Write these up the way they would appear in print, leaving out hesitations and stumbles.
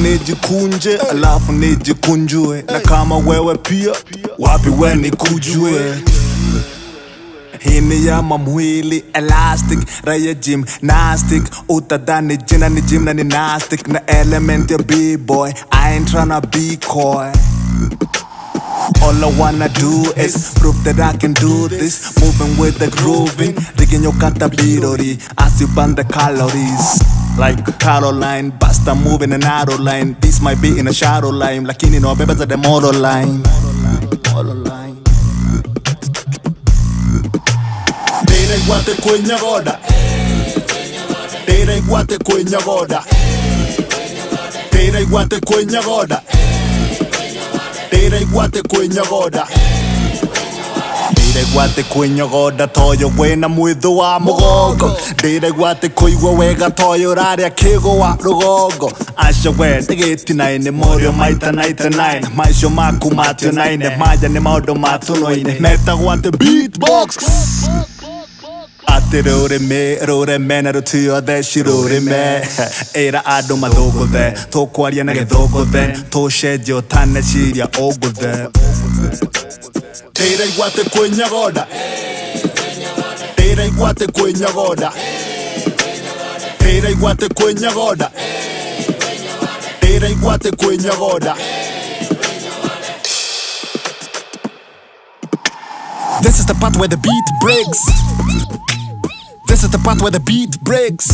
nijikunje alafu nijikunjue, na kama wewe pia wapi we nikujue. Hii ni ya mamwili elastic, raya gymnastic, utadhani jina ni gym na ni nastic, na element ya b-boy, I ain't tryna be coy. All I wanna do is prove that I can do this, moving with the grooving, digging your katabirori as you burn the calories. Like Caroline, basta moving an arrow line. This might be in a shadow line, lakini no beba za the model line. Tere guate Qwinyogoda, tere guate Qwinyogoda, tere guate Qwinyogoda, tere guate Qwinyogoda, tere guate Qwinyogoda, toyo wena mwitho wa mugongo, tere guate kuigwa wega toyo raria kigo wa rugongo. Asha we tegeti naine morio maita naita nine, maisho maku matio naine, maja ni maudo matunoine, meta guate Beatbox. Rore me na rutio the shirore me era ado madogo the to kwaria na gethogo the to shejo tane chiria ogo the. Tere guate Qwinyogoda, tere guate Qwinyogoda, tere guate Qwinyogoda, tere guate Qwinyogoda. This is the part where the beat breaks. This is the part where the beat breaks.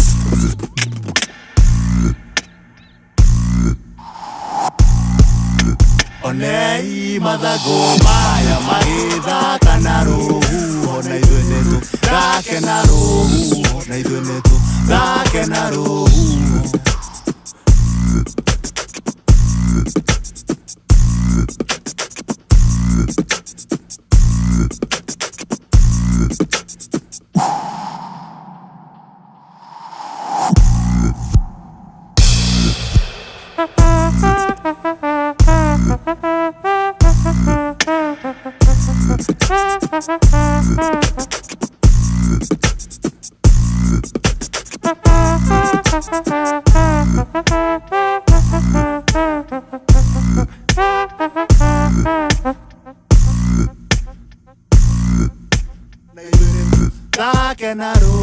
Onei madago maya maida kanaru, onei duenetu da kenaru, onei duenetu da kenaru. Da kenaru.